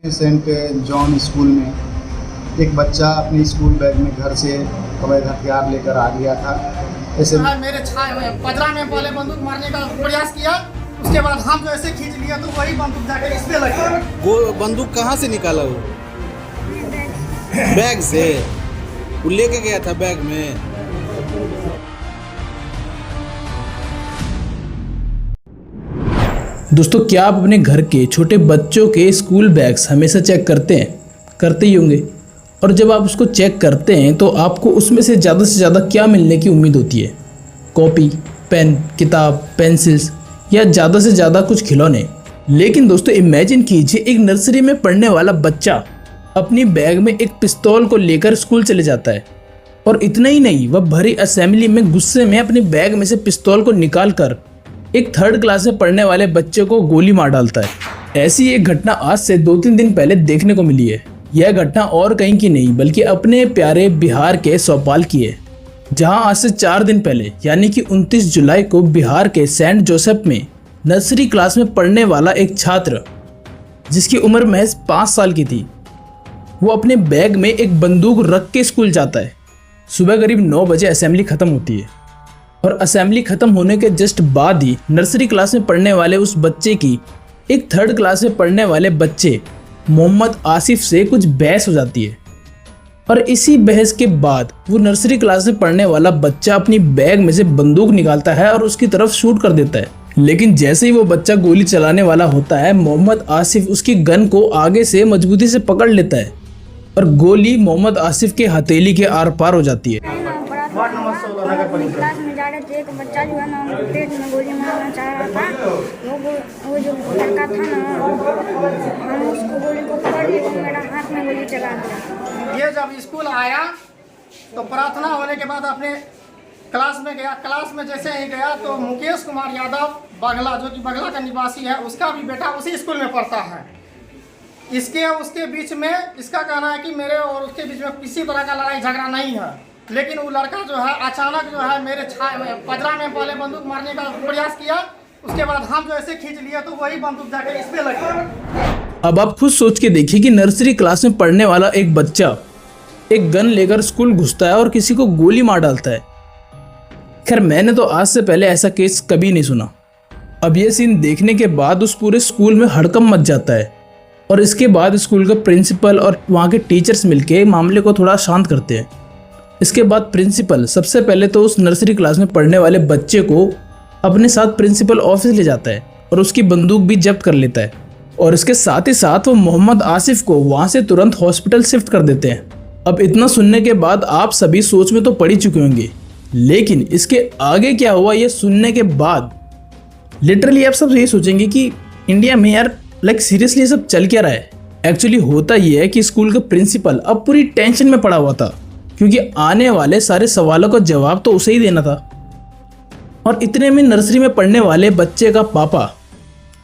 Saint John school में एक बच्चा अपने स्कूल बैग में घर से अवैध हथियार लेकर आ गया था। ऐसे मेरे छाए हुए पजरा में पहले बंदूक मारने का प्रयास किया, उसके बाद हम जो ऐसे खींच लिया तो वही बंदूक जाके इस पे लगा। वो बंदूक कहाँ से निकाला वो? बैग से। वो लेके गया था बैग में। दोस्तों, क्या आप अपने घर के छोटे बच्चों के स्कूल बैग्स हमेशा चेक करते हैं? करते ही होंगे। और जब आप उसको चेक करते हैं तो आपको उसमें से ज़्यादा क्या मिलने की उम्मीद होती है? कॉपी, पेन, किताब, पेंसिल्स या ज़्यादा से ज़्यादा कुछ खिलौने। लेकिन दोस्तों, इमेजिन कीजिए एक नर्सरी में पढ़ने वाला बच्चा अपनी बैग में एक पिस्तौल को लेकर स्कूल चले जाता है। और इतना ही नहीं, वह भरी असेंबली में गुस्से में अपनी बैग में से पिस्तौल को निकाल कर एक 3rd क्लास में पढ़ने वाले बच्चे को गोली मार डालता है। ऐसी एक घटना आज से 2-3 दिन पहले देखने को मिली है। यह घटना और कहीं की नहीं बल्कि अपने प्यारे बिहार के चौपाल की है, जहां आज से 4 दिन पहले यानी कि 29 जुलाई को बिहार के सेंट जोसेफ में नर्सरी क्लास में पढ़ने वाला एक छात्र, जिसकी उम्र महज 5 साल की थी, वो अपने बैग में एक बंदूक रख के स्कूल जाता है। सुबह करीब 9 बजे असेंबली खत्म होती है और असेंबली खत्म होने के जस्ट बाद ही नर्सरी क्लास में पढ़ने वाले उस बच्चे की एक 3rd क्लास में पढ़ने वाले बच्चे मोहम्मद आसिफ से कुछ बहस हो जाती है। और इसी बहस के बाद वो नर्सरी क्लास में पढ़ने वाला बच्चा अपनी बैग में से बंदूक निकालता है और उसकी तरफ शूट कर देता है। लेकिन जैसे ही वो बच्चा गोली चलाने वाला होता है, मोहम्मद आसिफ उसकी गन को आगे से मजबूती से पकड़ लेता है और गोली मोहम्मद आसिफ के हथेली के आर पार हो जाती है। वार्ड नंबर 16 नगर परिषद क्लास में जा रहे थे, एक बच्चा जो है ना पेट में गोली मारना चाह रहा था। वो जो लड़का था ना, हम उसको गोली को पकड़ लिए तो मेरा हाथ में गोली चला दिया। ये जब स्कूल आया तो प्रार्थना होने के बाद अपने क्लास में गया। क्लास में जैसे ही गया तो मुकेश कुमार यादव बगला, जो कि बगला का निवासी है, उसका भी बेटा उसी स्कूल में पढ़ता है। इसके उसके बीच में इसका कहना है कि मेरे और उसके बीच में किसी तरह का लड़ाई झगड़ा नहीं है। लेकिन वो लड़का जो है अचानक जो है मेरे पजरा में पहले बंदूक मारने का प्रयास किया, उसके बाद हम जो ऐसे खींच लिया तो वही बंदूक जाके इस पे लगी। अब आप खुद सोच के देखिए कि नर्सरी क्लास में पढ़ने वाला एक बच्चा एक गन लेकर स्कूल घुसता है और किसी को गोली मार डालता है। खैर, मैंने तो आज से पहले ऐसा केस कभी नहीं सुना। अब ये सीन देखने के बाद उस पूरे स्कूल में हड़कंप मच जाता है और इसके बाद स्कूल का प्रिंसिपल और वहाँ के टीचर्स मिलकर मामले को थोड़ा शांत करते हैं। इसके बाद प्रिंसिपल सबसे पहले तो उस नर्सरी क्लास में पढ़ने वाले बच्चे को अपने साथ प्रिंसिपल ऑफिस ले जाता है और उसकी बंदूक भी जब्त कर लेता है। और इसके साथ ही साथ वो मोहम्मद आसिफ को वहाँ से तुरंत हॉस्पिटल शिफ्ट कर देते हैं। अब इतना सुनने के बाद आप सभी सोच में तो पड़ ही चुके होंगे, लेकिन इसके आगे क्या हुआ ये सुनने के बाद लिटरली आप सब यही सोचेंगे कि इंडिया में यार सीरियसली सब चल क्या रहा है। एक्चुअली होता ये है कि स्कूल का प्रिंसिपल अब पूरी टेंशन में पड़ा हुआ था, क्योंकि आने वाले सारे सवालों का जवाब तो उसे ही देना था। और इतने में नर्सरी में पढ़ने वाले बच्चे का पापा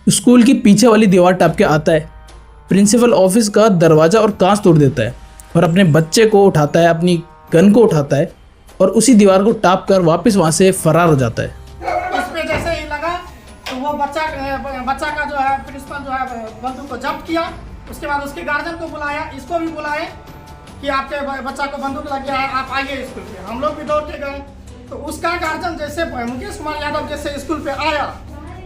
स्कूल की पीछे वाली दीवार टाप के आता है, प्रिंसिपल ऑफिस का दरवाज़ा और कांच तोड़ देता है और अपने बच्चे को उठाता है, अपनी गन को उठाता है और उसी दीवार को टाप कर वापस वहाँ से फरार हो जाता है। इस पे जैसे ही लगा तो वो बच्चा का जो है प्रिंसिपल जो है बंदूक को जब्त किया। उसके बाद उसके गार्जियन को बुलाया, इसको भी बुलाए कि आपके बच्चा को बंदूक लग गया है, आप आइए स्कूल पे। हम लोग भी दौड़ के गए तो उसका गार्जियन जैसे मुकेश कुमार यादव जैसे स्कूल पे आया,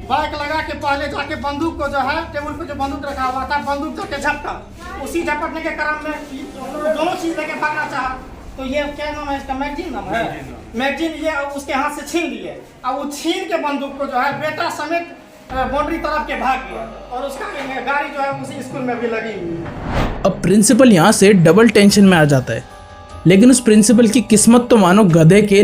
बाइक लगा के पहले जाके बंदूक को जो है टेबल पे जो बंदूक रखा हुआ था, बंदूक जाके झपटा। उसी झपटने के क्रम में दोनों चीज लेके भागना चाहा तो ये क्या नाम है इसका, मैगजीन नाम है, मैगजीन ये उसके हाथ से छीन लिए। अब वो छीन के बंदूक को जो है बेटा समेत बाउंड्री तरफ के भाग गया और उसका गाड़ी जो है उसी स्कूल में भी लगी हुई है। अब प्रिंसिपल यहाँ से डबल टेंशन में आ जाता है, लेकिन उस प्रिंसिपल की किस्मत तो मानो गधे के,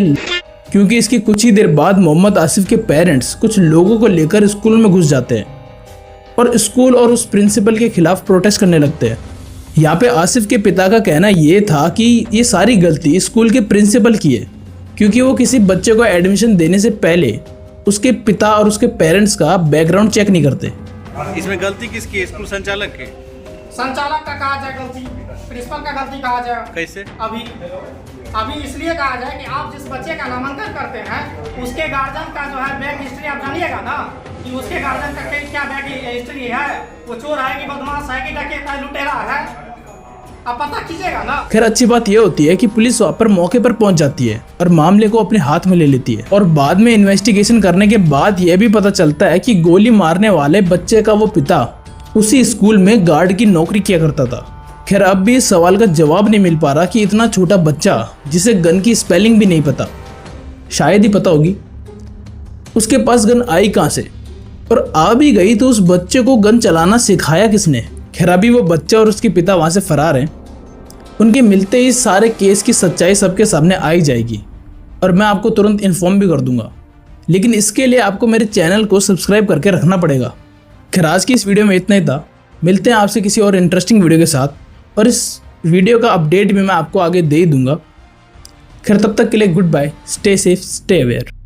क्योंकि इसकी कुछ ही देर बाद मोहम्मद आसिफ के पेरेंट्स कुछ लोगों को लेकर स्कूल में घुस जाते हैं और स्कूल और उस प्रिंसिपल के खिलाफ प्रोटेस्ट करने लगते हैं। यहाँ पे आसिफ के पिता का कहना ये था कि ये सारी गलती स्कूल के प्रिंसिपल की है, क्योंकि वो किसी बच्चे को एडमिशन देने से पहले उसके पिता और उसके पेरेंट्स का बैकग्राउंड चेक नहीं करते। इसमें गलती किसकी है? स्कूल संचालक की? संचालक का कहा जाए गलती, प्रिंसिपल का गलती कहा जाए। कैसे? अभी अभी इसलिए कहा जाए कि आप जिस बच्चे का नामांकन करते हैं उसके गार्जियन का जो है बैक हिस्ट्री आप जानिएगा ना, कि उसके गार्जियन का क्या बैक हिस्ट्री है, वो चोर है कि बदमाश है कि डकैत है, लुटेरा है, आप पता कीजिएगा ना। खैर अच्छी बात यह होती है कि पुलिस वहाँ पर मौके पर पहुंच जाती है और मामले को अपने हाथ में ले लेती है, और बाद में इन्वेस्टिगेशन करने के बाद यह भी पता चलता है कि गोली मारने वाले बच्चे का वो पिता उसी स्कूल में गार्ड की नौकरी किया करता था। खैर अब भी इस सवाल का जवाब नहीं मिल पा रहा कि इतना छोटा बच्चा जिसे गन की स्पेलिंग भी नहीं पता, शायद ही पता होगी, उसके पास गन आई कहाँ से, और आ भी गई तो उस बच्चे को गन चलाना सिखाया किसने। खैर अभी वो बच्चा और उसके पिता वहाँ से फरार हैं। उनके मिलते ही सारे केस की सच्चाई सबके सामने आई जाएगी और मैं आपको तुरंत इन्फॉर्म भी कर दूंगा, लेकिन इसके लिए आपको मेरे चैनल को सब्सक्राइब करके रखना पड़ेगा। खैर आज की इस वीडियो में इतना ही था, मिलते हैं आपसे किसी और इंटरेस्टिंग वीडियो के साथ, और इस वीडियो का अपडेट भी मैं आपको आगे दे ही दूंगा। खैर तब तक के लिए goodbye, stay safe, stay aware.